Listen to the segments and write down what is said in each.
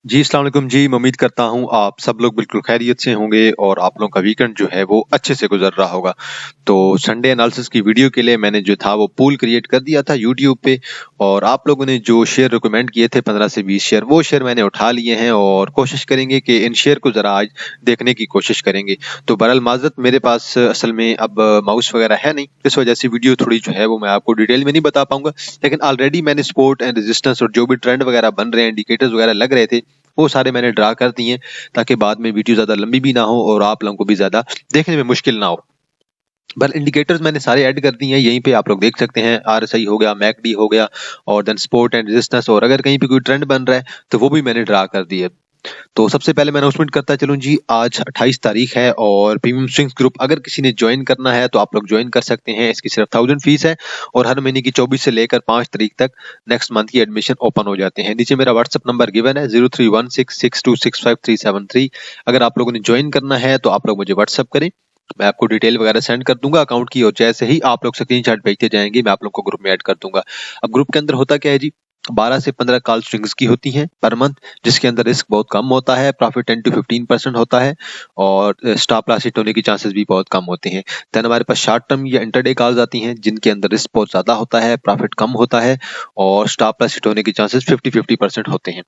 जी, अस्सलाम वालेकुम जी। मैं उम्मीद करता हूँ आप सब लोग बिल्कुल खैरियत से होंगे और आप लोगों का वीकेंड जो है वो अच्छे से गुज़र रहा होगा। तो संडे एनालिसिस की वीडियो के लिए मैंने जो था वो पूल क्रिएट कर दिया था यूट्यूब पे और आप लोगों ने जो शेयर रिकमेंड किए थे 15 से 20 शेयर, वो शेयर मैंने उठा लिए हैं और कोशिश करेंगे कि इन शेयर को ज़रा आज देखने की कोशिश करेंगे। तो बहरहाल माज़रत, मेरे पास असल में अब माउस वगैरह है नहीं, इस वजह से वीडियो थोड़ी जो है वो मैं आपको डिटेल में नहीं बता पाऊँगा। लेकिन ऑलरेडी मैंने सपोर्ट एंड रेजिस्टेंस और जो भी ट्रेंड वगैरह बन रहे हैं, इंडिकेटर्स वगैरह लग रहे थे, वो सारे मैंने ड्रा कर दिए हैं ताकि बाद में वीडियो ज़्यादा लंबी भी ना हो और आप लोगों को भी ज़्यादा देखने में मुश्किल ना हो। बट इंडिकेटर्स मैंने सारे ऐड कर दिए हैं, यहीं पे आप लोग देख सकते हैं। आरएसआई हो गया, मैकडी हो गया और देन सपोर्ट एंड रेजिस्टेंस, और अगर कहीं पे कोई ट्रेंड बन रहा है तो वो भी मैंने ड्रा कर दिए। तो सबसे पहले मैं अनाउंसमेंट करता चलूं जी, आज 28 तारीख है और प्रीमियम स्विंग्स ग्रुप अगर किसी ने ज्वाइन करना है तो आप लोग ज्वाइन कर सकते हैं। इसकी सिर्फ 1000 फीस है और हर महीने की 24 से लेकर 5 तारीख तक नेक्स्ट मंथ की एडमिशन ओपन हो जाते हैं। नीचे मेरा व्हाट्सएप नंबर गिवन है 0316626537 अगर आप लोगों ने ज्वाइन करना है तो आप लोग मुझे व्हाट्सएप करें, मैं आपको डिटेल वगैरह सेंड कर दूंगा अकाउंट की, और जैसे ही आप लोग स्क्रीनशॉट भेजते जाएंगे मैं आप लोग को ग्रुप में ऐड कर दूंगा। अब ग्रुप के अंदर होता क्या है जी, 12 से 15 कॉल स्विंग्स की होती हैं पर मंथ, जिसके अंदर रिस्क बहुत कम होता है, प्रॉफिट 10 to 15% होता है और स्टॉप लॉस हिट होने की चांसेस भी बहुत कम होते हैं। देन हमारे पास शॉर्ट टर्म या इंटरडे कॉल्स आती हैं जिनके अंदर रिस्क बहुत ज्यादा होता है, प्रॉफिट कम होता है और स्टॉप लॉस हिट होने की चांसेस 50-50% होते हैं।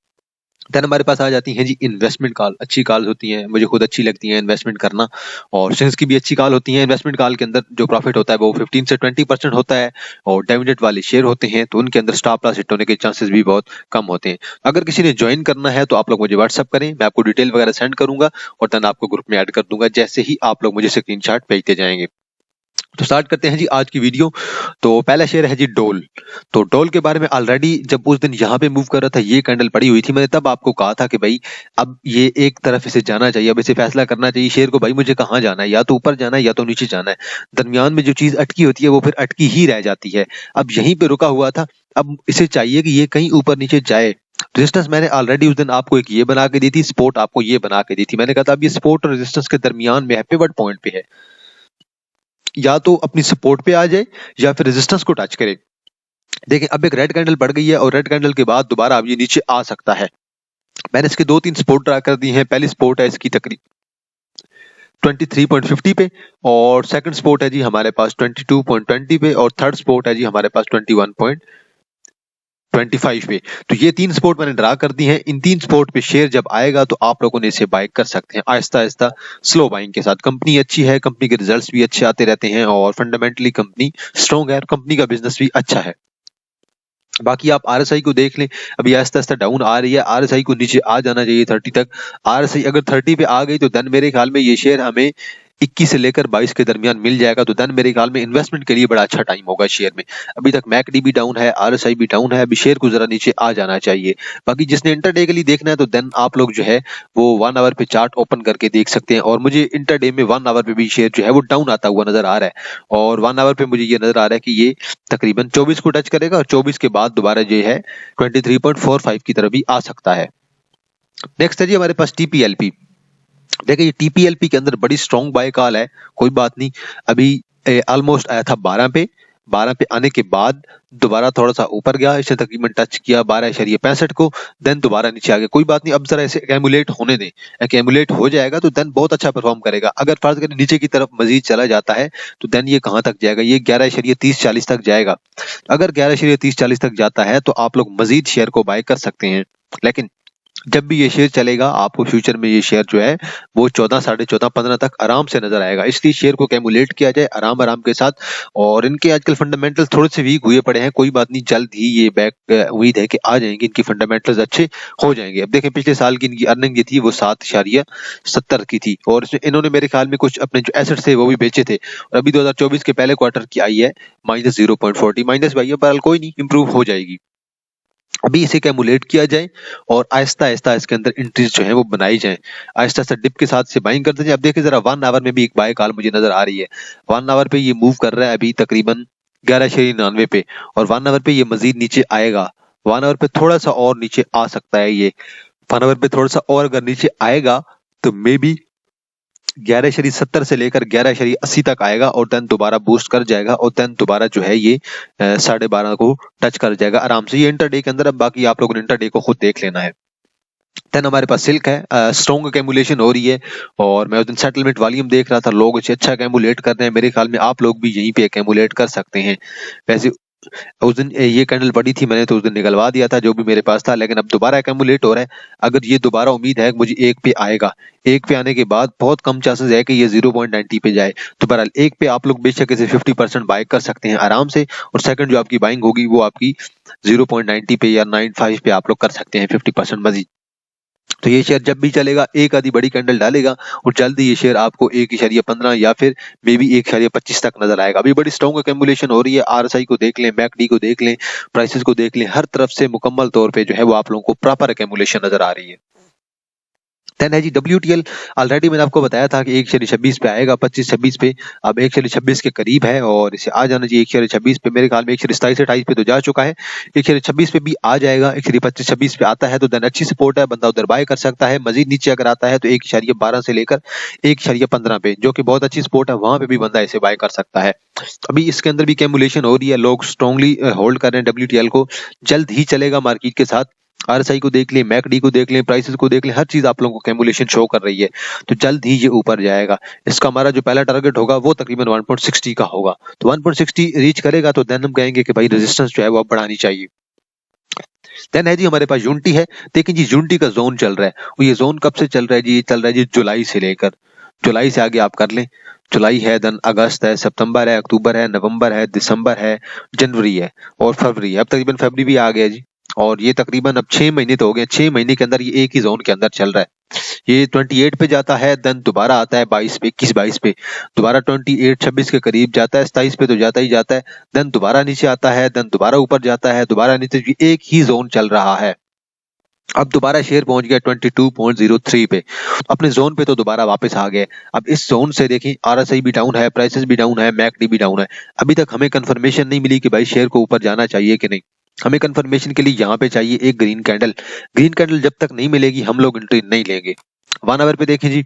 देन हमारे पास आ जाती हैं जी इन्वेस्टमेंट कॉल, अच्छी कॉल होती हैं, मुझे खुद अच्छी लगती है इन्वेस्टमेंट करना, और स्विंग्स की भी अच्छी कॉल होती हैं। इन्वेस्टमेंट कॉल के अंदर जो प्रॉफिट होता है वो 15 से 20% होता है और डिविडेंड वाले शेयर होते हैं तो उनके अंदर स्टॉप लॉस हिट होने के चांसेस भी बहुत कम होते हैं। अगर किसी ने ज्वाइन करना है तो आप लोग मुझे व्हाट्सअप करें, मैं आपको डिटेल वगैरह सेंड करूंगा और देन आपको ग्रुप में ऐड कर दूंगा जैसे ही आप लोग मुझे स्क्रीनशॉट भेजते जाएंगे। तो स्टार्ट करते हैं जी आज की वीडियो। तो पहला शेयर है जी डोल। तो डोल के बारे में ऑलरेडी जब उस दिन यहाँ पे मूव कर रहा था, ये कैंडल पड़ी हुई थी, मैंने तब आपको कहा था कि भाई अब ये एक तरफ इसे जाना चाहिए, अब इसे फैसला करना चाहिए शेयर को, भाई मुझे कहाँ जाना है, या तो ऊपर जाना है या तो नीचे जाना है। दरमियान में जो चीज अटकी होती है वो फिर अटकी ही रह जाती है। अब यहीं पे रुका हुआ था, अब इसे चाहिए कि ये कहीं ऊपर नीचे जाए। रेजिस्टेंस मैंने ऑलरेडी उस दिन आपको एक ये बना के दी थी, सपोर्ट आपको ये बना के दी थी। मैंने कहा था अब ये सपोर्ट और रेजिस्टेंस के दरमियान में है, पिवट पॉइंट पे है, या तो अपनी सपोर्ट पे आ जाए या फिर रेजिस्टेंस को टच करे। देखिए अब एक रेड कैंडल पड़ गई है और रेड कैंडल के बाद दोबारा अब ये नीचे आ सकता है। मैंने इसके 2-3 सपोर्ट ड्रा कर दी हैं। पहली सपोर्ट है इसकी तकरीबन 23.50 पे और सेकंड सपोर्ट है जी हमारे पास 22.20 पे और थर्ड सपोर्ट है जी हमारे पास 21.25 पे। तो ये 3 सपोर्ट मैंने ड्रा कर दी हैं। इन 3 सपोर्ट पे शेयर जब आएगा तो आप लोगों ने इसे बाय कर सकते हैं आहिस्ता आहिस्ता स्लो बाइंग के साथ। कंपनी अच्छी है, कंपनी के रिजल्ट्स भी अच्छे आते रहते हैं और फंडामेंटली कंपनी स्ट्रॉन्ग है और कंपनी का बिजनेस भी अच्छा है। बाकी आप आरएसआई को देख लें, अभी आहिस्ता आहिस्ता डाउन आ रही है, आरएसआई को नीचे आ जाना चाहिए 30 तक। आरएसआई अगर 30 पे आ गई तो देन मेरे ख्याल में ये शेयर हमें 21 से लेकर 22 के दरमियान मिल जाएगा, तो देन मेरे ख्याल में इन्वेस्टमेंट के लिए बड़ा अच्छा टाइम होगा शेयर में। अभी तक मैकडी भी डाउन है, आरएसआई भी डाउन है, अभी शेयर को जरा नीचे आ जाना चाहिए। बाकी जिसने इंटरडे के लिए देखना है तो देन आप लोग जो है वो 1 आवर पे चार्ट ओपन करके देख सकते हैं और मुझे इंटरडे में 1 आवर पे भी शेयर जो है वो डाउन आता हुआ नजर आ रहा है और 1 आवर पे मुझे ये नजर आ रहा है कि ये तकरीबन 24 को टच करेगा और 24 के बाद दोबारा जो है 23.45 की तरफ भी आ सकता है। नेक्स्ट है जी हमारे पास टीपीएलपी। देखिए ये टीपीएलपी के अंदर बड़ी स्ट्रॉन्ग बाय कॉल है, कोई बात नहीं। अभी ऑलमोस्ट आया था 12 पे, 12 पे आने के बाद दोबारा थोड़ा सा ऊपर गया, इसे तकरीबन टच किया 12.65 को, देन दोबारा नीचे आ गया। कोई बात नहीं, अब जरा इसे एक्यूमुलेट होने दें, एक्यूमुलेट हो जाएगा तो देन बहुत अच्छा परफॉर्म करेगा। अगर फर्ज करें नीचे की तरफ मजीद चला जाता है तो देन ये कहां तक जाएगा, ये 11.30-40 तक जाएगा। अगर 11.30-40 तक जाता है तो आप लोग मजीद शेयर को बाय कर सकते हैं। लेकिन जब भी ये शेयर चलेगा आपको फ्यूचर में ये शेयर जो है वो 14, 14.5, 15 तक आराम से नजर आएगा। इसलिए शेयर को कैमुलेट किया जाए आराम आराम के साथ। और इनके आजकल फंडामेंटल्स थोड़े से वीक हुए पड़े हैं, कोई बात नहीं, जल्द ही ये बैक उम्मीद है कि आ जाएंगे, इनकी फंडामेंटल्स अच्छे हो जाएंगे। अब देखें पिछले साल की इनकी अर्निंग जो थी वो 7.70 की थी और इसमें इन्होंने मेरे ख्याल में कुछ अपने जो एसेट्स थे वो भी बेचे थे और अभी 2024 के पहले क्वार्टर की आई है -0.40 माइनस भाई, पर कोई नहीं, इंप्रूव हो जाएगी। अभी इसे कैमुलेट किया जाए और आहिस्ता आहिस्ता इसके अंदर एंट्रीज जो है वो बनाई जाए, आहिस्ता आहिस्ता डिप के साथ से बाइंग करते जाए। अब देखिए जरा 1 आवर में भी एक बाय कॉल मुझे नजर आ रही है। 1 आवर पे ये मूव कर रहा है अभी तकरीबन 11.99 पे और 1 आवर पे ये मजीद नीचे आएगा। 1 आवर पे थोड़ा सा और नीचे आ सकता है, ये 1 आवर पे थोड़ा सा और अगर नीचे आएगा तो मे बी 11.70 से लेकर 11.80 तक आएगा और देन दोबारा बूस्ट कर जाएगा और देन दोबारा जो है ये 12.5 को टच कर जाएगा आराम से। ये इंटरडे के अंदर, अब बाकी आप लोगों ने इंटरडे को खुद देख लेना है। देन हमारे पास सिल्क है, स्ट्रॉन्ग कैमुलेशन हो रही है और मैं उस दिन सेटलमेंट वॉल्यूम देख रहा था, लोग इसे अच्छा कैमुलेट कर रहे हैं। मेरे ख्याल में आप लोग भी यहीं पे कैमुलेट कर सकते हैं। वैसे उस दिन ये कैंडल पड़ी थी, मैंने तो उस दिन निकलवा दिया था जो भी मेरे पास था, लेकिन अब दोबारा एक्यूमुलेट हो रहा है। अगर ये दोबारा उम्मीद है कि मुझे एक पे आएगा, एक पे आने के बाद बहुत कम चांसेस है कि ये 0.90 पे जाए। तो बहरहाल एक पे आप लोग बेशक इसे 50% बाय कर सकते हैं आराम से, और सेकंड जो आपकी बाइंग होगी वो आपकी 0.90 पे या 95 पे आप लोग कर सकते हैं 50% मजीद। तो ये शेयर जब भी चलेगा एक आधी बड़ी कैंडल डालेगा और जल्दी ये शेयर आपको 1.15 या फिर मे बी 1.25 तक नजर आएगा। अभी बड़ी स्ट्रॉन्ग एक्यूमुलेशन हो रही है। आरएसआई को देख लें, मैकडी को देख लें, प्राइसेस को देख लें, हर तरफ से मुकम्मल तौर पे जो है वो आप लोगों को प्रॉपर एक्यूमुलेशन नजर आ रही है। देन है जी WTL। ऑलरेडी मैंने आपको बताया था कि 1.26 पे आएगा, 25-26 पे। अब 1.26 के करीब है और इसे आ जाना चाहिए 1.26 पे। मेरे ख्याल में 1.27-28 पे तो जा चुका है, 1.26 पे भी आ जाएगा। 1.25-26 पे आता है तो देन अच्छी सपोर्ट है, बंदा उधर बाय कर सकता है। मजीद नीचे अगर आता है तो 1.12 से लेकर 1.15 पे, जो कि बहुत अच्छी सपोर्ट है, वहां पे भी बंदा इसे बाय कर सकता है। अभी इसके अंदर भी कैमुलेशन हो रही है, लोग स्ट्रांगली होल्ड कर रहे हैं WTL को। जल्द ही चलेगा मार्केट के साथ। आरएसआई को देख लें, मैकडी को देख लें, प्राइसेस को देख लें, हर चीज आप लोगों को कैमुलेशन शो कर रही है। तो जल्द ही ये ऊपर जाएगा। इसका हमारा जो पहला टारगेट होगा वो तकरीबन 1.60 का होगा। तो 1.60 रीच करेगा तो देन हम कहेंगे कि भाई रेजिस्टेंस जो है वो अब बढ़ानी चाहिए। देन है जी हमारे पास यूनिटी है। देखिए जी यूनिटी का जोन चल रहा है, और ये जोन कब से चल रहा है जी? ये चल रहा है जी जुलाई से लेकर, जुलाई से आगे आप कर लें। जुलाई है, देन अगस्त है, सितंबर है, अक्टूबर है, नवंबर है, दिसंबर है, जनवरी है और फरवरी है। अब तकरीबन फरवरी भी आ गया जी, और ये तकरीबन अब 6 महीने तो हो गए। 6 महीने के अंदर ये एक ही जोन के अंदर चल रहा है। ये 28 पे जाता है, देन दोबारा आता है 22 पे, 21-22 पे, दोबारा 28-26 के करीब जाता है, 27 पे तो जाता ही जाता है, देन दोबारा नीचे आता है, देन दोबारा ऊपर जाता है, दोबारा नीचे। एक ही जोन चल रहा है। अब दोबारा शेयर पहुंच गया 22.03 पे, अपने जोन पे तो दोबारा वापस आ गए। अब इस जोन से देखें, आरएसआई भी डाउन है, प्राइसेस भी डाउन है, मैकडी भी डाउन है। अभी तक हमें कंफर्मेशन नहीं मिली कि भाई शेयर को ऊपर जाना चाहिए कि नहीं। हमें कंफर्मेशन के लिए यहाँ पे चाहिए एक ग्रीन कैंडल। ग्रीन कैंडल जब तक नहीं मिलेगी हम लोग एंट्री नहीं लेंगे। 1 आवर पे देखें जी,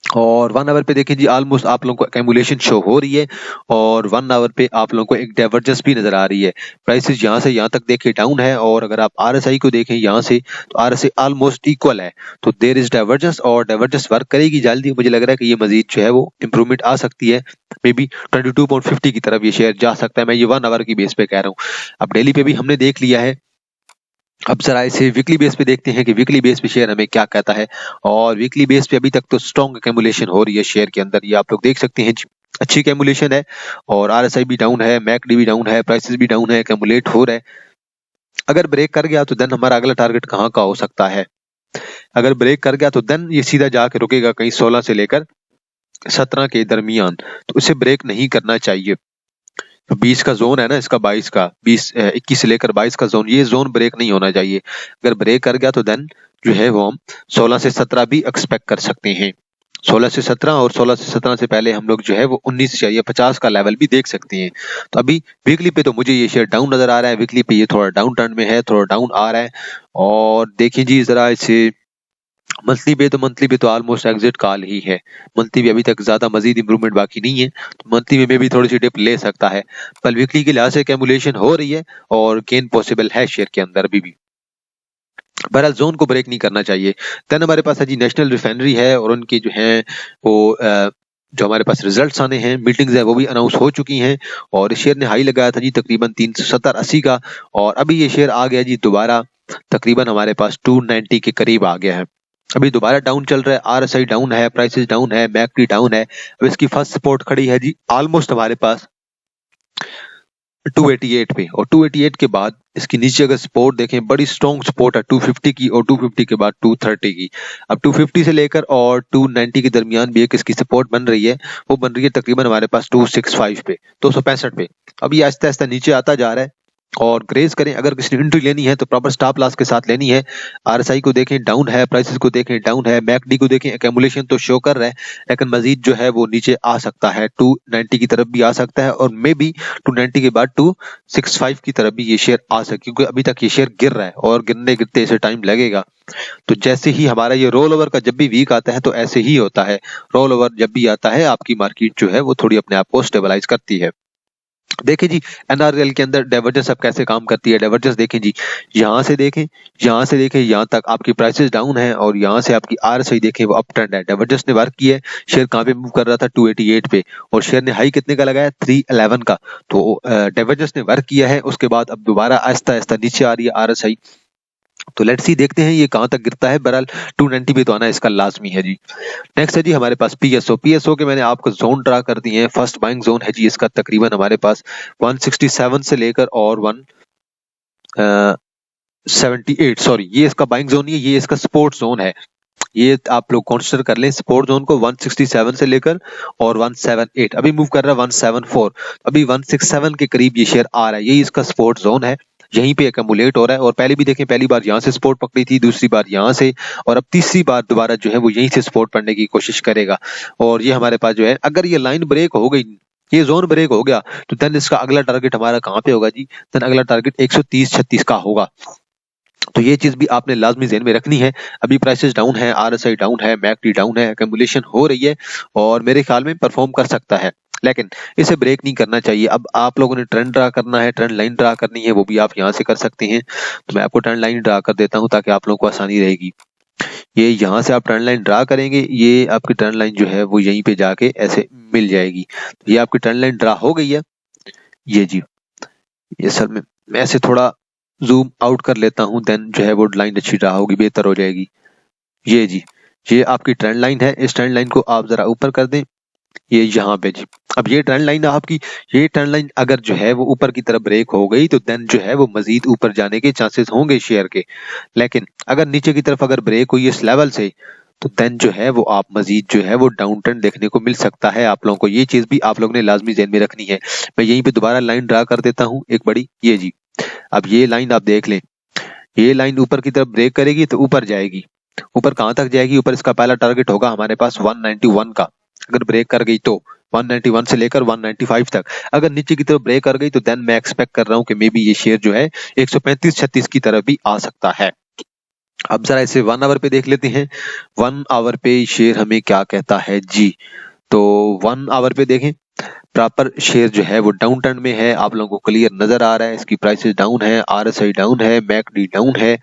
और 1 आवर पे देखें जी, ऑलमोस्ट आप लोगों को एक्यूमुलेशन शो हो रही है, और 1 आवर पे आप लोगों को एक डाइवर्जेंस भी नजर आ रही है। प्राइसेस यहाँ से यहाँ तक देखें डाउन है, और अगर आप आरएसआई को देखें यहाँ से, तो आरएसआई ऑलमोस्ट इक्वल है। तो देयर इज डाइवर्जेंस, और डाइवर्जेंस वर्क करेगी जल्दी। मुझे लग रहा है कि ये मजीद जो है वो इंप्रूवमेंट आ सकती है। मे बी 22.50 की तरफ ये शेयर जा सकता है। मैं ये 1 आवर की बेस पे कह रहा हूँ। अब डेली पे भी हमने देख लिया है, अब जरा इसे वीकली बेस पे देखते हैं कि वीकली बेस पे शेयर हमें क्या कहता है। और वीकली बेस पे अभी तक तो स्ट्रॉन्ग कैमुलेशन हो रही है शेयर के अंदर, ये आप लोग देख सकते हैं। अच्छी कैमुलेशन है, और आरएसआई भी डाउन है, मैकडी भी डाउन है, प्राइसेस भी डाउन है, कैमुलेट हो रहा है। अगर ब्रेक कर गया तो देन हमारा अगला टारगेट कहाँ का हो सकता है? अगर ब्रेक कर गया तो देन ये सीधा जाके रुकेगा कहीं 16 से लेकर 17 के दरमियान। तो इसे ब्रेक नहीं करना चाहिए। 20 का जोन है ना इसका, 22 का, 21 से लेकर 22 का जोन, ये जोन ब्रेक नहीं होना चाहिए। अगर ब्रेक कर गया तो देन जो है वो हम 16 से 17 भी एक्सपेक्ट कर सकते हैं। 16 से 17, और 16 से 17 से पहले हम लोग जो है वो 19 या 50 का लेवल भी देख सकते हैं। तो अभी वीकली पे तो मुझे ये शेयर डाउन नजर आ रहा है। वीकली पे ये थोड़ा डाउन टर्न में है, थोड़ा डाउन आ रहा है। और देखिए जी जरा इसे मंथली पे तो ऑलमोस्ट एग्जिट कॉल ही है। मंथली भी अभी तक ज्यादा मजीद इंप्रूवमेंट बाकी नहीं है, तो मंथली में भी थोड़ी सी डिप ले सकता है। पर वीकली के लिहाज से कैमुलेशन हो रही है और गेन पॉसिबल है शेयर के अंदर अभी भी। बहरहाल जोन को ब्रेक नहीं करना चाहिए। देन हमारे पास है जी नेशनल रिफाइनरी है, और उनके जो है वो जो हमारे पास रिजल्ट्स आने हैं, मीटिंग्स है वो भी अनाउंस हो चुकी हैं। और इस शेयर ने हाई लगाया था जी तकरीबन 370-80 का, और अभी ये शेयर आ गया जी दोबारा तकरीबन हमारे पास 290 के करीब आ गया है। अभी दोबारा डाउन चल रहा है, आरएसआई डाउन है, प्राइसेस डाउन है, मैकडी डाउन है। अब इसकी फर्स्ट सपोर्ट खड़ी है जी ऑलमोस्ट हमारे पास 288 पे, और 288 के बाद इसकी नीचे अगर सपोर्ट देखें, बड़ी स्ट्रॉन्ग सपोर्ट है 250 की, और 250 के बाद 230 की। अब 250 से लेकर और 290 के दरमियान भी एक इसकी सपोर्ट बन रही है, वो बन रही है तकरीबन हमारे पास 265 पे, 265 पे। अब ये आहिस्ता आहिस्ता नीचे आता जा रहा है, और ग्रेज करें। अगर किसी ने एंट्री लेनी है तो प्रॉपर स्टॉप लॉस के साथ लेनी है। आरएसआई को देखें डाउन है, प्राइसेस को देखें डाउन है, मैकडी को देखें एक्यूमुलेशन तो शो कर रहा है, लेकिन मजीद जो है वो नीचे आ सकता है, 290 की तरफ भी आ सकता है, और मे बी 290 के बाद 265 की तरफ भी ये शेयर आ सकता है, क्योंकि अभी तक ये शेयर गिर रहा है, और गिरने गिरते इसे टाइम लगेगा। तो जैसे ही हमारा ये रोल ओवर का जब भी वीक आता है तो ऐसे ही होता है। रोल ओवर जब भी आता है आपकी मार्केट जो है वो थोड़ी अपने आप को स्टेबलाइज करती है। देखें जी, एनआरएल के अंदर डाइवर्जेंस अब कैसे काम करती है। डाइवर्जेंस देखें जी, यहाँ से देखें, यहाँ से देखें, यहाँ तक आपकी प्राइसेस डाउन है और यहाँ से आपकी आरएसआई देखें वो अप ट्रेंड है। डाइवर्जेंस ने वर्क किया है, शेयर कहाँ पे मूव कर रहा था 288 पे, और शेयर ने हाई कितने का लगाया 311 का। तो डाइवर्जेंस ने वर्क किया है, उसके बाद अब दोबारा आहिस्ता आहिस्ता नीचे आ रही है आरएसआई। तो लेट्स सी, देखते हैं ये कहां तक गिरता है। बहरहाल 290 पे तो आना इसका लाजमी है जी। नेक्स्ट है जी हमारे पास पीएसओ। पीएसओ के मैंने आपको जोन ड्रा कर दिए हैं। फर्स्ट बाइंग जोन है जी इसका तकरीबन हमारे पास 167 से लेकर और 178, सॉरी ये इसका बाइंग जोन नहीं है, ये इसका सपोर्ट जोन है। ये आप लोग कंसीडर कर लें सपोर्ट जोन को 167 से लेकर और 178। अभी मूव कर रहा है 174, अभी 167 के करीब ये शेयर आ रहा है, यही इसका सपोर्ट जोन है, यहीं पे एकमुलेट हो रहा है। और पहले भी देखें, पहली बार यहाँ से सपोर्ट पकड़ी थी, दूसरी बार यहाँ से, और अब तीसरी बार दोबारा जो है वो यहीं से सपोर्ट पकड़ने की कोशिश करेगा। और ये हमारे पास जो है, अगर ये लाइन ब्रेक हो गई, ये जोन ब्रेक हो गया, तो देन इसका अगला टारगेट हमारा कहाँ पे होगा जी, देन अगला टारगेट 130-36 का होगा। तो ये चीज भी आपने लाजमी ज़हन में रखनी है। अभी प्राइसेस डाउन है, आरएसआई डाउन है, मैकडी डाउन है, एक्यूमुलेशन हो रही है और मेरे ख्याल में परफॉर्म कर सकता है, लेकिन इसे ब्रेक नहीं करना चाहिए। अब आप लोगों ने ट्रेंड ड्रा करना है, ट्रेंड लाइन ड्रा करनी है, वो भी आप यहाँ से कर सकते हैं। तो मैं आपको ट्रेंड लाइन ड्रा कर देता हूँ ताकि आप लोगों को आसानी रहेगी। ये यहाँ से आप ट्रेंड लाइन ड्रा करेंगे, ये आपकी ट्रेंड लाइन जो है वो यहीं पे जाके ऐसे मिल जाएगी। तो ये आपकी ट्रेंड लाइन ड्रा हो गई है। ये जी, ये सर मैं ऐसे थोड़ा जूम आउट कर लेता हूँ, देन जो है वो लाइन अच्छी ड्रा होगी, बेहतर हो जाएगी। ये जी, ये आपकी ट्रेंड लाइन है। इस ट्रेंड लाइन को आप जरा ऊपर कर दें, ये यहाँ पे जी। अब ये ट्रेंड लाइन आपकी, ये ट्रेंड लाइन अगर जो है वो ऊपर की तरफ ब्रेक हो गई तो देन जो है वो मजीद ऊपर जाने के चांसेस होंगे शेयर के। लेकिन अगर नीचे की तरफ अगर ब्रेक हुई इस लेवल से, तो देन जो है वो आप मजीद जो है वो डाउन ट्रेंड देखने को मिल सकता है आप लोगों को। ये चीज भी आप लोगों ने लाजमी ज़हन में रखनी है। मैं यहीं पे दोबारा लाइन ड्रा कर देता हूँ एक बड़ी, ये जी। अब ये लाइन आप देख लें, ये लाइन ऊपर की तरफ ब्रेक करेगी तो ऊपर जाएगी। ऊपर कहां तक जाएगी, ऊपर इसका पहला टारगेट होगा हमारे पास 191 का। अगर ब्रेक कर गई तो 191 से लेकर 195 तक। अगर नीचे की तरफ ब्रेक कर गई तो देन मैं एक्सपेक्ट कर रहा हूं कि मे बी ये शेयर जो है 135-36 की तरफ भी आ सकता है। अब जरा इसे 1 आवर पे देख लेते हैं। 1 आवर पे शेयर हमें क्या कहता है जी। तो 1 आवर पे देखें, प्रॉपर शेयर जो है वो डाउन ट्रेंड में है, आप लोगों को क्लियर नजर आ रहा है। इसकी प्राइसेस डाउन है, आरएसआई डाउन है, मैकडी डाउन है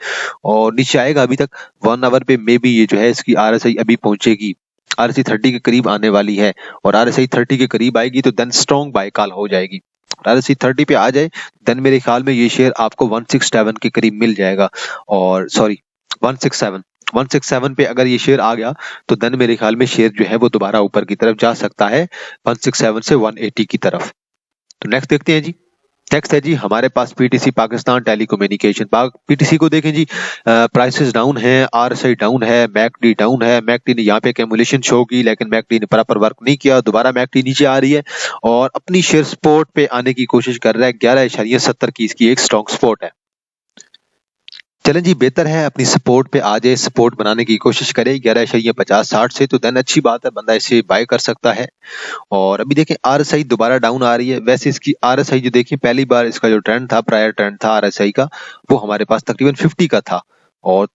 और नीचे आएगा अभी तक। 1 आवर पे मे बी ये जो है इसकी आरएसआई अभी पहुंचेगी, आरएसआई 30 के करीब आने वाली है और आरएसआई 30 के करीब आएगी तो देन स्ट्रॉन्ग बाय कॉल हो जाएगी। आरएसआई 30 पे आ जाए देन मेरे ख्याल में ये शेयर आपको 167 के करीब मिल जाएगा, और सॉरी 167 पे अगर ये शेयर आ गया तो देन मेरे ख्याल में शेयर जो है वो दोबारा ऊपर की तरफ जा सकता है 167 से 180 की तरफ। तो नेक्स्ट देखते हैं जी। नेक्स्ट है जी हमारे पास पीटीसी पाकिस्तान टेलीकम्युनिकेशन। पीटीसी को देखें जी, प्राइसेस डाउन है, आरएसआई डाउन है, मैकडी डाउन है। मैकडी ने यहाँ पे कैमुलेशन शो की लेकिन मैकडी ने प्रॉपर वर्क नहीं किया, दोबारा मैकडी नीचे आ रही है और अपनी शेयर सपोर्ट पे आने की कोशिश कर रहा है। 11.70 की इसकी एक स्ट्रॉन्ग सपोर्ट है। चलें जी, बेहतर है अपनी सपोर्ट पे आ जाए, सपोर्ट बनाने की कोशिश करे 11.50-60 से, तो देन अच्छी बात है, बंदा इसे बाय कर सकता है। और अभी देखें आरएसआई दोबारा डाउन आ रही है। वैसे इसकी आरएसआई जो देखिए, पहली बार इसका जो ट्रेंड था, प्रायर ट्रेंड था आरएसआई का, वो हमारे पास तकरीबन 50 का था और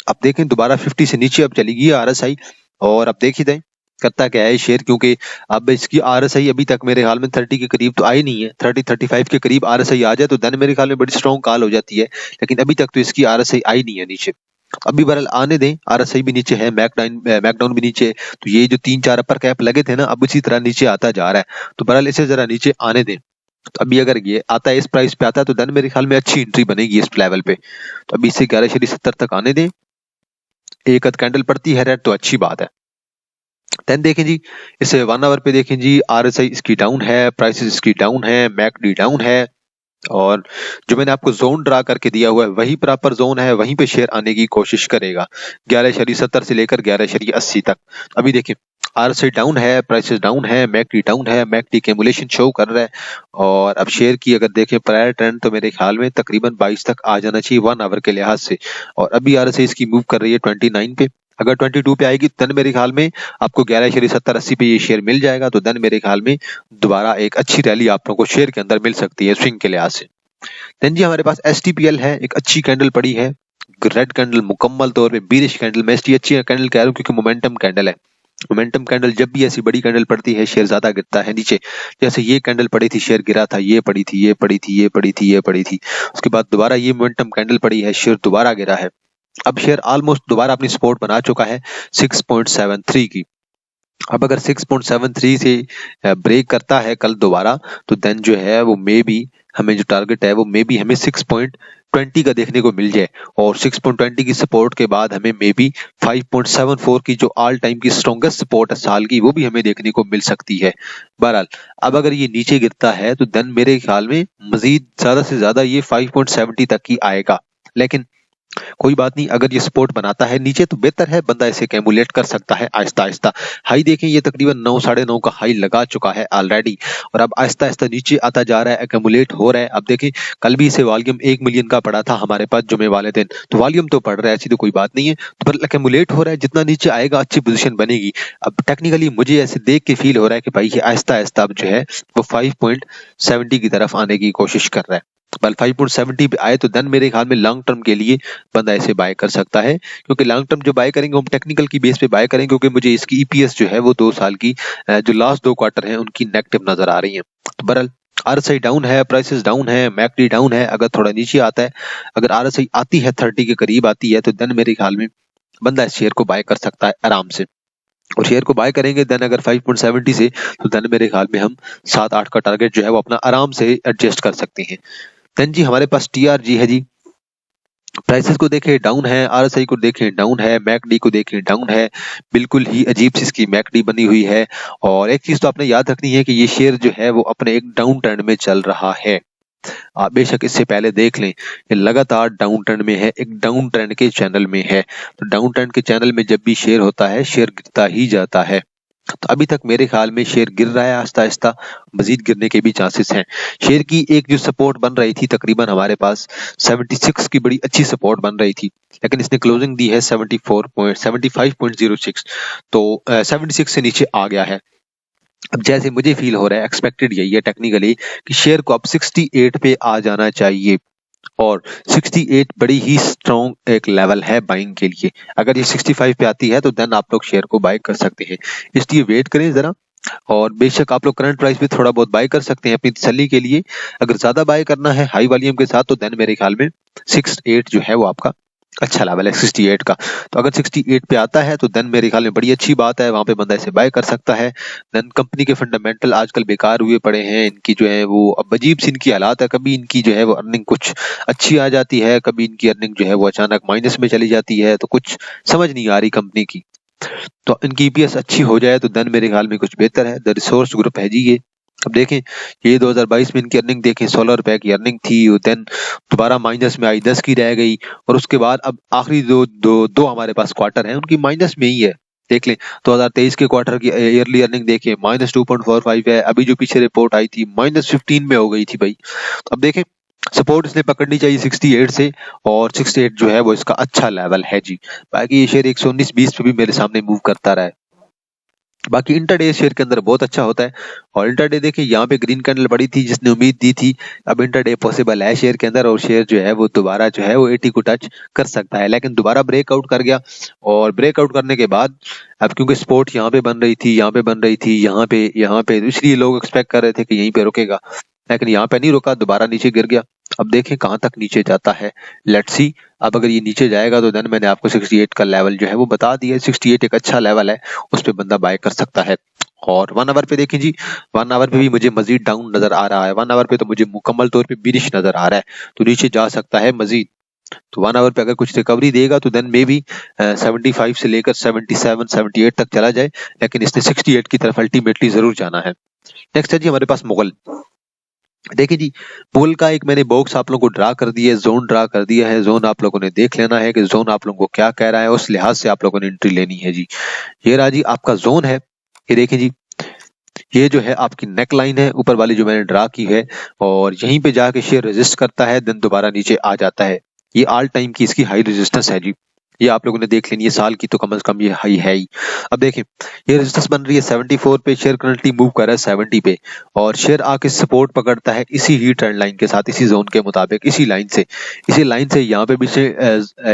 अब देखें दोबारा 50 से नीचे अब चली गई आरएसआई। और अब देख ही दें करता क्या है शेयर, क्योंकि अब इसकी आरएसआई अभी तक मेरे ख्याल में 30 के करीब तो आई नहीं है। 30-35 के करीब आरएसआई आ जाए तो देन मेरे ख्याल में बड़ी स्ट्रॉन्ग कॉल हो जाती है, लेकिन अभी तक तो इसकी आरएसआई आई नहीं है नीचे। अभी बहरहाल आने दें, आरएसआई भी नीचे है, मैकडाउन भी नीचे, तो ये जो 3-4 अपर कैप लगे थे ना, अब इसी तरह नीचे आता जा रहा है। तो बहरहाल इसे जरा नीचे आने दें। तो अभी अगर ये आता है, इस प्राइस पे आता है, तो देन मेरे ख्याल में अच्छी एंट्री बनेगी इस लेवल पे। तो अभी इसे 11.70 तक आने दें। एक अद कैंडल पड़ती है रेड तो अच्छी बात है। देन देखें जी, इसे 1 आवर पे देखें जी, आरएसआई इसकी डाउन है, प्राइसेस इसकी डाउन है, मैकडी डाउन है और जो मैंने आपको जोन ड्रा करके दिया हुआ है वही प्रॉपर जोन है, वहीं पे शेयर आने की कोशिश करेगा 11.70 से लेकर 11.80 तक। अभी देखिए आरएसआई डाउन है, प्राइसेस डाउन है, मैकडी डाउन है, मैकडी कैमुलेशन शो कर रहा है और अब शेयर की अगर देखें प्रायर ट्रेंड तो मेरे ख्याल में तकरीबन 22 तक आ जाना चाहिए 1 आवर के लिहाज से। और अभी आरएसआई इसकी मूव कर रही है 29 पे। अगर 22 पे आएगी देन मेरे ख्याल में आपको 11.70-80 पे ये शेयर मिल जाएगा, तो देन मेरे ख्याल में दोबारा एक अच्छी रैली आप लोगों को शेयर के अंदर मिल सकती है स्विंग के लिहाज से। देन जी हमारे पास एसटीपीएल है, एक अच्छी कैंडल पड़ी है, रेड कैंडल, मुकम्मल तौर पे बीरिश कैंडल। मैं इसकी अच्छी कैंडल कह रहा हूँ क्योंकि मोमेंटम कैंडल है मोमेंटम कैंडल जब भी ऐसी बड़ी कैंडल पड़ती है शेयर ज्यादा गिरता है नीचे। जैसे ये कैंडल पड़ी थी शेयर गिरा था, ये पड़ी थी, ये पड़ी थी, ये पड़ी थी, ये पड़ी थी, उसके बाद दोबारा ये मोमेंटम कैंडल पड़ी है, शेयर दोबारा गिरा है। अब शेयर ऑलमोस्ट दोबारा अपनी सपोर्ट बना चुका है 6.73 की। अब अगर 6.73 से ब्रेक करता है कल दोबारा, तो देन जो है वो मे बी हमें जो टारगेट है वो मे बी हमें 6.20 का देखने को मिल जाए, और 6.20 की सपोर्ट के बाद हमें मे बी 5.74 की जो ऑल टाइम की स्ट्रॉन्गेस्ट सपोर्ट है साल की, वो भी हमें देखने को मिल सकती है। बहरहाल अब अगर ये नीचे गिरता है तो देन मेरे ख्याल में मजीद ज्यादा से ज्यादा ये 5.70 तक ही आएगा, लेकिन कोई बात नहीं, अगर ये सपोर्ट बनाता है नीचे तो बेहतर है, बंदा इसे कैमुलेट कर सकता है आहिस्ता आहिस्ता। हाई देखें, ये तकरीबन 9 9.5 का हाई लगा चुका है ऑलरेडी, और अब आहिस्ता आहिस्ता नीचे आता जा रहा है, एक्यूमुलेट हो रहा है। अब देखें कल भी इसे वॉल्यूम 1 मिलियन का पड़ा था हमारे पास जुमे वाले दिन, तो वॉल्यूम तो पड़ रहा है, ऐसी तो कोई बात नहीं है, तो पर एक्यूमुलेट हो रहा है, जितना नीचे आएगा अच्छी पोजीशन बनेगी। अब टेक्निकली मुझे ऐसे देख के फील हो रहा है कि भाई ये आहिस्ता आहिस्ता अब जो है वो 5.70 की तरफ आने की कोशिश कर रहा है। बल 5.70 पे आए तो देन मेरे ख्याल में लॉन्ग टर्म के लिए बंदा इसे बाय कर सकता है, क्योंकि लॉन्ग टर्म जो बाय करेंगे हम टेक्निकल की बेस पे बाय करेंगे, क्योंकि मुझे इसकी ईपीएस जो है वो 2 साल की जो लास्ट 2 क्वार्टर है उनकी नेगेटिव नजर आ रही है। तो बहरहाल आरएसआई डाउन है, प्राइसेस डाउन है, मैकडी डाउन है, अगर थोड़ा नीचे आता है, अगर आरएसआई आती है 30 के करीब आती है, तो देन मेरे ख्याल में बंदा इस शेयर को बाय कर सकता है आराम से, और शेयर को बाय करेंगे देन अगर 5.70 से, तो देन मेरे ख्याल में हम 7-8 का टारगेट जो है वो अपना आराम से एडजस्ट कर सकते हैं। देन जी हमारे पास टीआरजी है जी, प्राइसेस को देखें डाउन है, आरएसआई को देखें डाउन है, मैकडी को देखें डाउन है, बिल्कुल ही अजीब सी इसकी मैकडी बनी हुई है। और एक चीज तो आपने याद रखनी है कि ये शेयर जो है वो अपने एक डाउन ट्रेंड में चल रहा है। आप बेशक इससे पहले देख लें, ये लगातार डाउन ट्रेंड में है, एक डाउन ट्रेंड के चैनल में है, तो डाउन ट्रेंड के चैनल में जब भी शेयर होता है शेयर गिरता ही जाता है। तो अभी तक मेरे ख्याल में शेयर गिर रहा है आहिस्ता आहिस्ता, मजीद गिरने के भी चांसेस हैं। शेयर की एक जो सपोर्ट बन रही थी तकरीबन हमारे पास 76 की बड़ी अच्छी सपोर्ट बन रही थी, लेकिन इसने क्लोजिंग दी है 75.06, तो 76 से नीचे आ गया है। अब जैसे मुझे फील हो रहा है, एक्सपेक्टेड यही है टेक्निकली कि शेयर को अब 68 पे आ जाना चाहिए, और 68 बड़ी ही स्ट्रॉन्ग एक लेवल है बाइंग के लिए। अगर ये 65 पे आती है तो देन आप लोग शेयर को बाय कर सकते हैं, इसलिए वेट करें जरा। और बेशक आप लोग करंट प्राइस पे थोड़ा बहुत बाय कर सकते हैं अपनी तसल्ली के लिए। अगर ज्यादा बाय करना है हाई वॉल्यूम के साथ, तो देन मेरे ख्याल में 68 जो है वो आपका अच्छा लेवल है 68 का। तो अगर 68 पे आता है तो देन मेरे ख्याल में बड़ी अच्छी बात है, वहां पे बंदा इसे बाय कर सकता है। देन कंपनी के फंडामेंटल आजकल बेकार हुए पड़े हैं, इनकी जो है वो अब अजीब सी इनकी हालात है, कभी इनकी जो है वो अर्निंग कुछ अच्छी आ जाती है, कभी इनकी अर्निंग जो है वो अचानक माइनस में चली जाती है, तो कुछ समझ नहीं आ रही कंपनी की। तो इनकी ईपीएस अच्छी हो जाए तो देन मेरे ख्याल में कुछ बेहतर है। द रिसोर्स ग्रुप है जी ये। अब देखें ये 2022 में इनकी अर्निंग देखें, 16 रुपए की अर्निंग थी, देन दोबारा माइनस में आई, 10 की रह गई, और उसके बाद अब आखिरी दो हमारे पास क्वार्टर है उनकी माइनस में ही है। देख लें 2023 के क्वार्टर की ईयरली अर्निंग देखें -2.45 है, अभी जो पीछे रिपोर्ट आई थी -15 में हो गई थी भाई। अब देखें सपोर्ट इसने पकड़नी चाहिए 68 से, और 68 जो है वो इसका अच्छा लेवल है जी। बाकी ये शेयर 119.20 पे भी मेरे सामने मूव करता रहा है। बाकी इंटरडे शेयर के अंदर बहुत अच्छा होता है, और इंटरडे देखिए यहाँ पे ग्रीन कैंडल बड़ी थी जिसने उम्मीद दी थी, अब इंटरडे पॉसिबल है शेयर के अंदर, और शेयर जो है वो दोबारा जो है वो 80 को टच कर सकता है, लेकिन दोबारा ब्रेकआउट कर गया। और ब्रेकआउट करने के बाद अब क्योंकि सपोर्ट यहाँ पे बन रही थी, यहाँ पे बन रही थी, यहाँ पे, तो इसलिए लोग एक्सपेक्ट कर रहे थे कि यहीं पे रुकेगा, लेकिन यहाँ पे नहीं रुका, दोबारा नीचे गिर गया। अब देखें कहां तक नीचे जाता है, लेट्स सी। अब अगर ये नीचे जाएगा तो देन मैंने आपको 68 का लेवल जो है वो बता दिया, 68 एक अच्छा लेवल है, उस पे बंदा बाय कर सकता है। और 1 आवर पे देखें जी, 1 आवर पे भी मुझे मजीद डाउन नजर आ रहा है, 1 आवर पे तो मुझे मुकम्मल तौर पे बिरिश नजर आ रहा है, तो नीचे जा सकता है मजीद। तो 1 आवर पे अगर कुछ रिकवरी देगा तो देन मे बी 75 से लेकर 77 78 तक चला जाए, लेकिन इसने 68 की तरफ अल्टीमेटली जरूर जाना है। नेक्स्ट है जी हमारे पास मुगल। देखिए जी पुल का एक मैंने बॉक्स आप लोगों को ड्रा कर दिया है, जोन ड्रा कर दिया है, जोन आप लोगों ने देख लेना है कि जोन आप लोगों को क्या कह रहा है, उस लिहाज से आप लोगों ने एंट्री लेनी है जी। ये रहा जी आपका जोन है, ये देखिए जी, ये जो है आपकी नेक लाइन है ऊपर वाली जो मैंने ड्रा की है, और यहीं पे जाके शेयर रेजिस्ट करता है, देन दोबारा नीचे आ जाता है। ये ऑल टाइम की इसकी हाई रेजिस्टेंस है जी। ये आप लोगों ने देख लेनी है, साल की तो कम से कम ये हाई है ही। अब देखें ये रेजिस्टेंस बन रही है 74 पे, शेयर करंटली मूव कर रहा है 70 पे, और शेयर आके सपोर्ट पकड़ता है इसी ही ट्रेंड लाइन के साथ, इसी जोन के मुताबिक, इसी लाइन से यहाँ पे भी से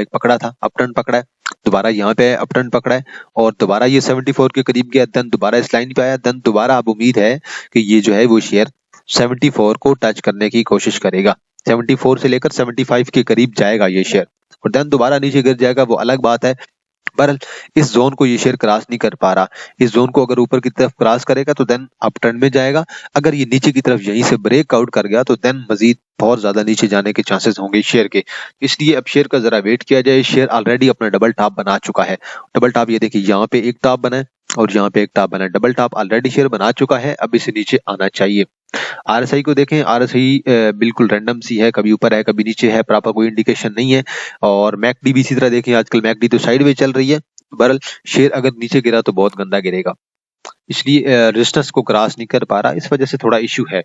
पकड़ा था, अपटर्न पकड़ा है, दोबारा यहाँ पे अपटर्न पकड़ा है, और दोबारा ये 74 के करीब गया, देन दोबारा इस लाइन पे आया, देन दोबारा अब उम्मीद है कि ये जो है वो शेयर 74 को टच करने की कोशिश करेगा, 74 से लेकर 75 के करीब जाएगा ये शेयर, और देन दोबारा नीचे गिर जाएगा, वो अलग बात है। बहरहाल इस जोन को ये शेयर क्रॉस नहीं कर पा रहा, इस जोन को अगर ऊपर की तरफ क्रॉस करेगा तो देन अप ट्रेंड में जाएगा, अगर ये नीचे की तरफ यहीं से ब्रेकआउट कर गया तो देन मजीद बहुत ज्यादा नीचे जाने के चांसेस होंगे शेयर के। इसलिए अब शेयर का जरा वेट किया जाए, शेयर ऑलरेडी अपना डबल टॉप बना चुका है, डबल टॉप ये देखिए यहाँ पे एक टॉप बना है और यहाँ पे एक टॉप बना है, डबल टॉप ऑलरेडी शेयर बना चुका है, अब इसे नीचे आना चाहिए। आरएसआई को देखें, आरएसआई बिल्कुल रैंडम सी है, कभी ऊपर है कभी नीचे है, प्रॉपर कोई इंडिकेशन नहीं है, और मैकडी भी इसी तरह देखें, आजकल मैकडी तो साइडवेज चल रही है, बहरहाल शेयर अगर नीचे गिरा तो बहुत गंदा गिरेगा, इसलिए रेजिस्टेंस को क्रॉस नहीं कर पा रहा, इस वजह से थोड़ा इशू है।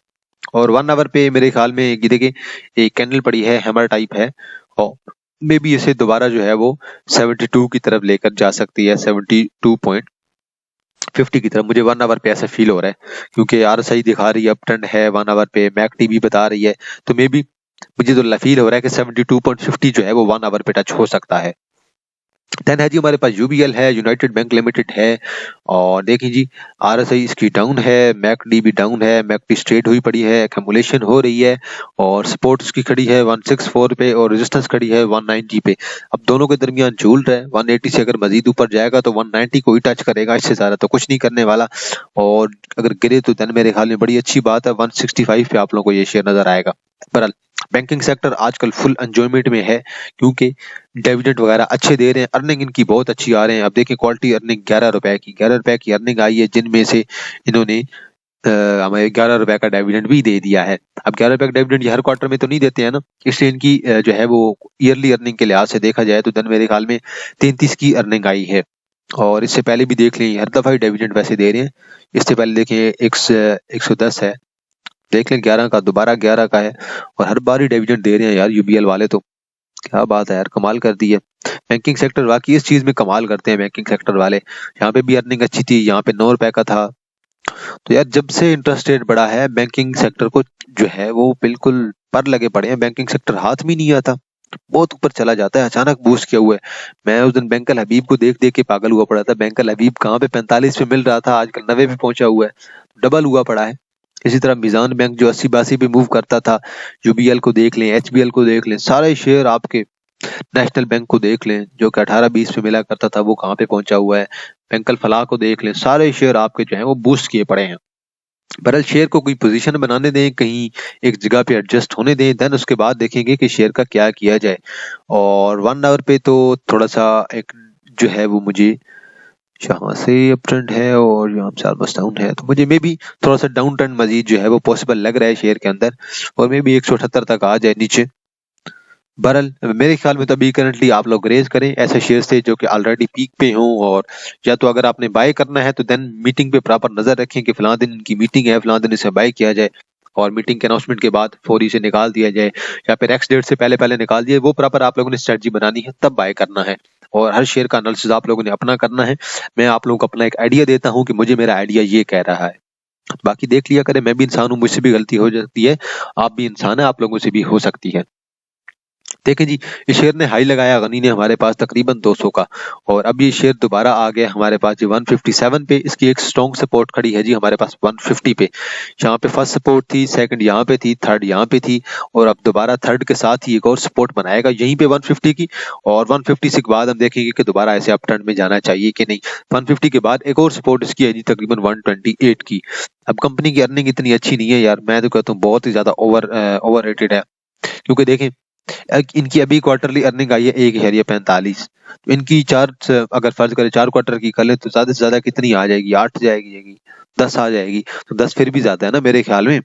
और 1 आवर पे मेरे ख्याल में देखिए एक कैंडल पड़ी है, हैमर टाइप है, और मे बी इसे दोबारा जो है वो 72 की तरफ लेकर जा सकती है, 72.50 की तरफ, मुझे 1 आवर पे ऐसा फील हो रहा है, क्योंकि आरएसआई दिखा रही है अप ट्रेंड है 1 आवर पे, मैकडी भी बता रही है, तो मे बी मुझे तो फील हो रहा है कि 72.50 जो है वो 1 आवर पे टच हो सकता है। देन है जी हमारे पास यूबीएल है, यूनाइटेड बैंक लिमिटेड है, और देखिए जी आरएसआई इसकी डाउन है, मैकडी भी डाउन है, मैकडी स्ट्रेट हुई पड़ी है, एक्यूमुलेशन हो रही है, और सपोर्ट उसकी खड़ी है 164 पे और रेजिस्टेंस खड़ी है 190 पे, अब दोनों के दरमियान झूल रहा है, 180 से अगर मजीद ऊपर जाएगा तो 190 को ही टच करेगा, इससे ज्यादा तो कुछ नहीं करने वाला, और अगर गिरे तो देन मेरे ख्याल में बड़ी अच्छी बात है, 165 पे आप लोगों को ये शेयर नजर आएगा। बहरहाल बैंकिंग सेक्टर आजकल फुल एंजॉयमेंट में है, क्योंकि डिविडेंड वगैरह अच्छे दे रहे हैं, अर्निंग इनकी बहुत अच्छी आ रहे हैं। अब देखिए क्वालिटी अर्निंग 11 रुपए की अर्निंग आई है, जिनमें से इन्होंने हमें 11 रुपए का डिविडेंड भी दे दिया है। अब 11 रुपए का डिविडेंड ये हर क्वार्टर में तो नहीं देते हैं ना, इसलिए इनकी जो है वो ईयरली अर्निंग के लिहाज से देखा जाए तो देन मेरे ख्याल में 33 की अर्निंग आई है, और इससे पहले भी देख लें हर दफा ही डिविडेंड वैसे दे रहे हैं, इससे पहले देखिए 110 है, देख लें 11 का, दोबारा 11 का है, और हर बार ही डिविडेंड दे रहे हैं यार यूबीएल वाले, तो क्या बात है यार, कमाल कर दी है। बैंकिंग सेक्टर वाकई इस चीज में कमाल करते हैं बैंकिंग सेक्टर वाले, यहाँ पे भी अर्निंग अच्छी थी, यहाँ पे 9 रुपए का था, तो यार जब से इंटरेस्ट रेट बढ़ा है बैंकिंग सेक्टर को जो है वो बिल्कुल पर लगे पड़े हैं, बैंकिंग सेक्टर हाथ में नहीं आता, बहुत ऊपर चला जाता है, अचानक बूस्ट किया हुआ है। मैं उस दिन बैंकल हबीब को देख देख के पागल हुआ पड़ा था, बैंकल हबीब कहाँ पे 45 पे मिल रहा था, आजकल 90 पे पहुंचा हुआ है, डबल हुआ पड़ा है। इसी तरह मिजान बैंक जो 80-82 पे मूव करता था, यूबीएल को देख लें, एचबीएल को देख लें, सारे शेयर आपके, नेशनल बैंक को देख लें जो कि 18-20 पे मिला करता था वो कहाँ पे पहुंचा हुआ है, बैंकल फलाह को देख लें, सारे शेयर आपके जो है वो बूस्ट किए पड़े हैं। बहरहाल शेयर को कोई पोजीशन बनाने दें, कहीं एक जगह पे एडजस्ट होने दें, देन उसके बाद देखेंगे कि शेयर का क्या किया जाए। और 1 आवर पे तो थोड़ा सा एक जो है वो मुझे यहाँ से अप ट्रेंड है और यहाँ से ऑलमोस्ट डाउन है, तो मुझे मे भी थोड़ा सा डाउन ट्रेंड मजीद जो है वो पॉसिबल लग रहा है शेयर के अंदर, और मे भी 178 तक आ जाए नीचे। बहरहाल मेरे ख्याल में तो अभी करंटली आप लोग रेज करें ऐसे शेयर से जो कि ऑलरेडी पीक पे हों, और या तो अगर आपने बाय करना है तो देन मीटिंग पे प्रॉपर नजर रखें कि फलां दिन इनकी मीटिंग है, फलां दिन इसे बाय किया जाए, और मीटिंग के अनाउंसमेंट के बाद फौरी से निकाल दिया जाए, या फिर एक्स डेट से पहले पहले निकाल दिया, वो प्रॉपर आप लोगों ने स्ट्रेटजी बनानी है, तब बाय करना है, और हर शेयर का एनालिसिस आप लोगों ने अपना करना है। मैं आप लोगों को अपना एक आइडिया देता हूँ कि मुझे मेरा आइडिया ये कह रहा है, बाकी देख लिया करें, मैं भी इंसान हूँ, मुझसे भी गलती हो जाती है, आप भी इंसान है, आप लोगों से भी हो सकती है। देखें जी इस शेयर ने हाई लगाया गनी ने हमारे पास तकरीबन 200 का, और अब ये शेयर दोबारा आ गया हमारे पास जी 157 पे, इसकी एक स्ट्रॉन्ग सपोर्ट खड़ी है जी हमारे पास 150 पे, यहाँ पे फर्स्ट सपोर्ट थी, सेकंड यहाँ पे थी, थर्ड यहाँ पे थी, और अब दोबारा थर्ड के साथ ही एक और सपोर्ट बनाएगा यहीं पे 150 की, और 150 से के बाद हम देखेंगे कि दोबारा ऐसे अप ट्रेंड में जाना चाहिए कि नहीं। 150 के बाद एक और सपोर्ट इसकी है जी तकरीबन 128 की। अब कंपनी की अर्निंग इतनी अच्छी नहीं है यार, मैं तो कहता हूँ बहुत ही ज्यादा ओवर रेटेड है, क्योंकि देखें इनकी अभी क्वार्टरली अर्निंग आई है 1,45, तो इनकी चार अगर फर्ज करें 4 क्वार्टर की कर ले तो ज्यादा से ज्यादा कितनी आ जाएगी, 8 जाएगी, 10 आ जाएगी, तो 10 फिर भी ज्यादा है ना मेरे ख्याल में।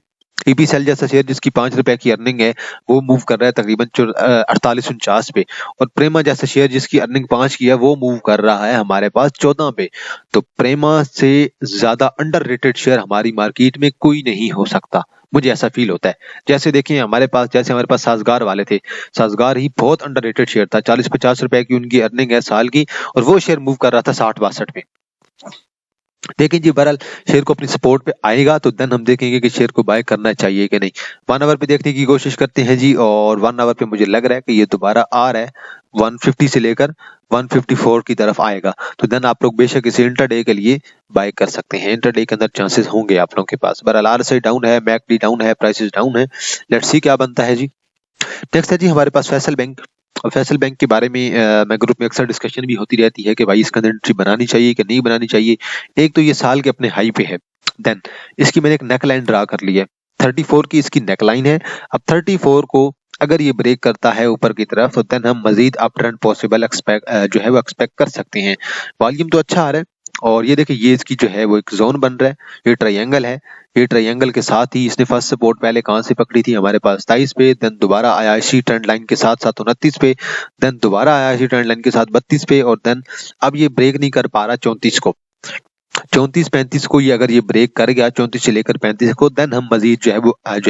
ईपीसेल जैसा शेयर जिसकी 5 रुपए की अर्निंग है वो मूव कर रहा है तकरीबन 48-49 पे, और प्रेमा जैसा शेयर जिसकी अर्निंग 5 की है वो मूव कर रहा है हमारे पास 14 पे, तो प्रेमा से ज्यादा अंडर रेटेड शेयर हमारी मार्केट में कोई नहीं हो सकता, मुझे ऐसा फील होता है। जैसे देखिए हमारे पास साजगार वाले थे, साजगार ही बहुत अंडररेटेड शेयर था, 40-50 रुपए की उनकी अर्निंग है साल की, और वो शेयर मूव कर रहा था 60-62 पे। देखें जी, बहरहाल शेयर को अपनी सपोर्ट पे आएगा तो देन हम देखेंगे कि शेयर को बाय करना चाहिए कि नहीं। 1 आवर पे देखने की कोशिश करते हैं जी, और 1 आवर पे मुझे लग रहा है कि ये दोबारा आ रहा है, 150 से लेकर 154 की तरफ आएगा, तो देन आप लोग बेशक इसे इंटरडे के लिए बाय कर सकते हैं। इंटरडे के अंदर चांसेस होंगे आप लोगों के पास। बहरहाल आरएसआई डाउन है, मैकडी डाउन है, प्राइसेस डाउन है, लेट्स सी क्या बनता है जी। नेक्स्ट है जी हमारे पास फैसल बैंक। और फैसल बैंक के बारे में मैं ग्रुप में अक्सर डिस्कशन भी होती रहती है कि भाई इसके अंदर एंट्री बनानी चाहिए कि नहीं बनानी चाहिए। एक तो ये साल के अपने हाई पे है, देन इसकी मैंने एक नेक लाइन ड्रा कर ली है, 34 की इसकी नेक लाइन है। अब 34 को अगर ये ब्रेक करता है ऊपर की तरफ तो देन हम मजीद अप ट्रेंड पॉसिबल एक्सपेक्ट कर सकते हैं। वॉल्यूम तो अच्छा आ रहा है, और ये देखिए ये इसकी जो है वो एक जोन बन रहा है, ये ट्रायंगल है। ये ट्रायंगल के साथ ही इसने फर्स्ट सपोर्ट पहले कहां से पकड़ी थी, हमारे पास 27 पे, देन दोबारा आया इसी ट्रेंड लाइन के साथ 29 पे, देन दोबारा आया इसी ट्रेंड लाइन के साथ 32 पे, और देन अब ये ब्रेक नहीं कर पा रहा 34 को। 34-35 को ये अगर ये ब्रेक कर गया, 34 से लेकर 35 को, देन हम मजीद जो है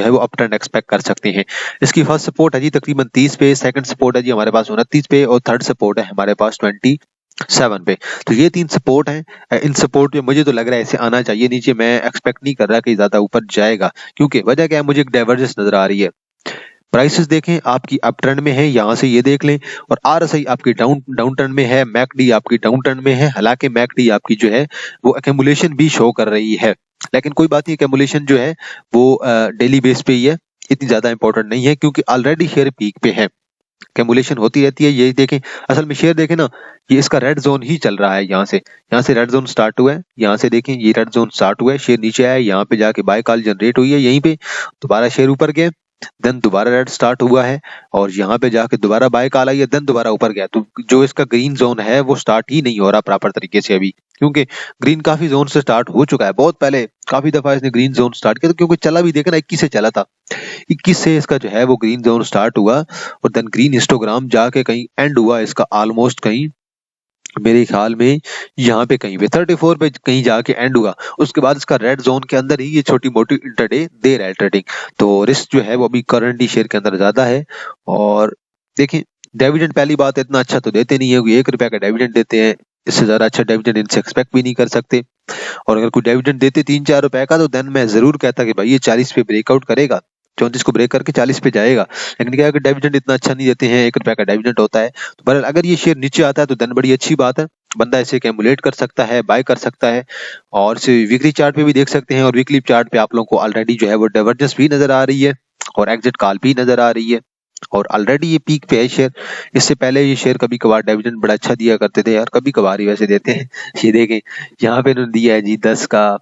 वो अप ट्रेंड एक्सपेक्ट कर सकते हैं। इसकी फर्स्ट सपोर्ट है जी तकरीबन 30 पे, सेकंड सपोर्ट है जी हमारे पास 29 पे, और थर्ड सपोर्ट है हमारे पास 27 पे। तो ये 3 सपोर्ट हैं। इन सपोर्ट पे मुझे तो लग रहा है इसे आना चाहिए नीचे, मैं एक्सपेक्ट नहीं कर रहा कि ज्यादा ऊपर जाएगा, क्योंकि वजह क्या है, मुझे एक डाइवर्जेंस नजर आ रही है। प्राइसेस देखें आपकी अप ट्रेंड में है, यहाँ से ये देख लें, और आरएसआई आपकी डाउन ट्रेंड में है, मैकडी आपकी डाउन ट्रेंड में है। हालांकि मैकडी आपकी जो है वो एक्यूमुलेशन भी शो कर रही है, लेकिन कोई बात नहीं, एक्यूमुलेशन जो है वो डेली बेस पे ही है, इतनी ज्यादा इंपॉर्टेंट नहीं है, क्योंकि ऑलरेडी शेयर पीक पे है, कैमुलेशन होती रहती है। ये देखें, असल में शेयर देखें ना, ये इसका रेड जोन ही चल रहा है, यहाँ से रेड जोन स्टार्ट हुआ है, यहाँ से देखें ये रेड जोन स्टार्ट हुआ है, शेयर नीचे आया, यहाँ पे जाके बाय कॉल जनरेट हुई है, यहीं पे दोबारा शेयर ऊपर गया, देन दोबारा रेड स्टार्ट हुआ है, और यहाँ पे जाके दोबारा बाय कॉल आई है, देन दोबारा ऊपर गया। तो जो इसका ग्रीन जोन है वो स्टार्ट ही नहीं हो रहा प्रॉपर तरीके से अभी, क्योंकि ग्रीन काफी जोन से स्टार्ट हो चुका है बहुत पहले, काफी दफा इसने ग्रीन जोन स्टार्ट किया, तो क्योंकि चला भी देखा ना 21 से चला था, 21 से इसका जो है वो ग्रीन जोन स्टार्ट हुआ, और देन ग्रीन हिस्टोग्राम जाके कहीं एंड हुआ इसका, ऑलमोस्ट कहीं मेरे ख्याल में यहाँ पे कहीं पे 34 पे कहीं जाके एंड हुआ। उसके बाद इसका रेड जोन के अंदर ही ये छोटी मोटी इंटरडे दे रहा है ट्रेडिंग, तो रिस्क जो है वो अभी करंटली शेयर के अंदर ज्यादा है। और देखें डिविडेंड, पहली बात इतना अच्छा तो देते नहीं है, 1 रुपया का डिविडेंड देते हैं, इससे ज्यादा अच्छा डिविडेंड इनसे एक्सपेक्ट भी नहीं कर सकते। और अगर कोई डिविडेंड देते 3-4 रुपए का, तो देन मैं जरूर कहता कि भाई ये 40 पे ब्रेकआउट करेगा, 34 को ब्रेक करके 40 पे जाएगा, लेकिन क्या है कि डिविडेंड इतना अच्छा नहीं देते हैं, 1 रुपया का डिविडेंड होता है। तो बहरहाल अगर ये शेयर नीचे आता है तो देन बड़ी अच्छी बात है, बंदा इसे कैमुलेट कर सकता है, बाय कर सकता है, और इसे वीकली चार्ट पे भी देख सकते हैं, और वीकली चार्ट पे आप लोगों को ऑलरेडी जो है वो डाइवर्जेंस भी नजर आ रही है, और एग्जिट कॉल भी नजर आ रही है, और ऑलरेडी ये पीक पे है शेयर। इससे पहले ये शेयर कभी कभार डिविडेंड बड़ा अच्छा दिया करते थे, और कभी कभार ही वैसे देते हैं। ये देखें यहाँ पे इन्होंने दिया है जी 10 का,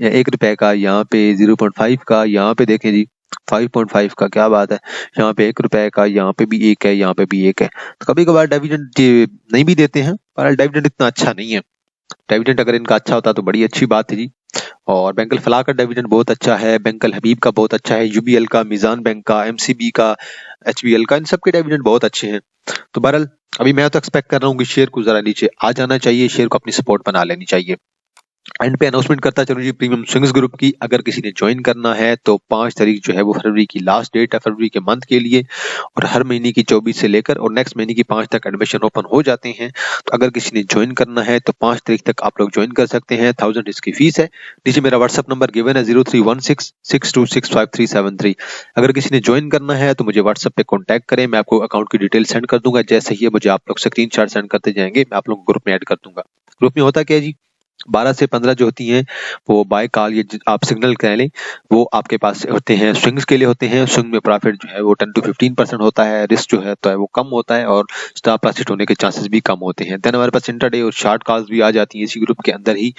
1 रुपए का, यहाँ पे 0.5 का, यहाँ पे देखें जी 5.5 का, क्या बात है, यहाँ पे 1 रुपए का, यहाँ पे भी 1 है, यहाँ पे भी 1 है। तो कभी कभार डिविडेंड नहीं भी देते हैं, पर डिविडेंड इतना अच्छा नहीं है। डिविडेंड अगर इनका अच्छा होता तो बड़ी अच्छी बात है जी। और बैंकल फलाह का डिविडेंड बहुत अच्छा है, बैंकल हबीब का बहुत अच्छा है, यूबीएल का, मीजान बैंक का, एमसीबी का, एचबीएल का, इन सब के डिविडेंड बहुत अच्छे हैं। तो बहरहाल अभी मैं तो एक्सपेक्ट कर रहा हूँ कि शेयर को जरा नीचे आ जाना चाहिए, शेयर को अपनी सपोर्ट बना लेनी चाहिए। एंड पे अनाउंसमेंट करता चलूं जी प्रीमियम स्विंग्स ग्रुप की, अगर किसी ने ज्वाइन करना है तो 5 तारीख जो है वो फरवरी की लास्ट डेट है, फरवरी के मंथ के लिए, और हर महीने की 24 से लेकर और नेक्स्ट महीने की 5 तक एडमिशन ओपन हो जाते हैं। तो अगर किसी ने ज्वाइन करना है तो 5 तारीख तक आप लोग ज्वाइन कर सकते हैं, 1000 इसकी फीस है। नीचे मेरा व्हाट्सअप नंबर गिवन है 0316626573। अगर किसी ने ज्वाइन करना है तो मुझे व्हाट्सअप पे कॉन्टैक्ट करें, मैं आपको अकाउंट की डिटेल सेंड कर दूंगा, जैसे ही मुझे आप लोग स्क्रीनशॉट सेंड करते जाएंगे मैं आप लोग को ग्रुप में ऐड कर दूंगा। ग्रुप में होता क्या है जी, 12 से 15 जो होती हैं वो बाय कॉल, ये आप सिग्नल कह लें, वो आपके पास होते हैं, स्विंग्स के लिए होते हैं। स्विंग में प्रॉफिट जो है वो 10 to 15% होता है, रिस्क जो है तो है वो कम होता है, और स्टॉप लॉस हिट होने के चांसेस भी कम होते हैं। देन हमारे पास इंट्राडे और शॉर्ट कॉल्स भी आ जाती हैं इसी ग्रुप के अंदर ही,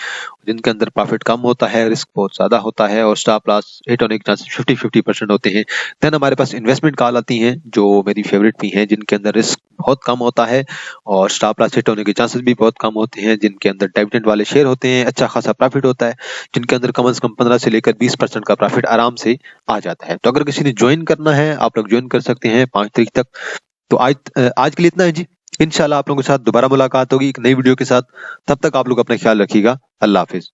जिनके अंदर प्रॉफिट कम होता है, रिस्क बहुत ज्यादा होता है, और स्टॉप लॉस हिट होने के चांसेस 50-50% होते हैं। देन हमारे पास इन्वेस्टमेंट कॉल आती हैं जो मेरी फेवरेट भी हैं, जिनके अंदर रिस्क बहुत कम होता है और स्टॉप लॉस हिट होने के चांसेस भी बहुत कम होते हैं, जिनके अंदर डिविडेंड वाले शेयर होते हैं, अच्छा खासा प्रॉफिट होता है, जिनके अंदर कम से कम 15 से लेकर 20% का प्रॉफिट आराम से आ जाता है। तो अगर किसी ने ज्वाइन करना है आप लोग ज्वाइन कर सकते हैं 5 तारीख तक। तो आज के लिए इतना है जी, इंशाल्लाह आप लोगों के साथ दोबारा मुलाकात होगी एक नई वीडियो के साथ। तब तक आप लोग अपना ख्याल रखिएगा। अल्लाह हाफिज।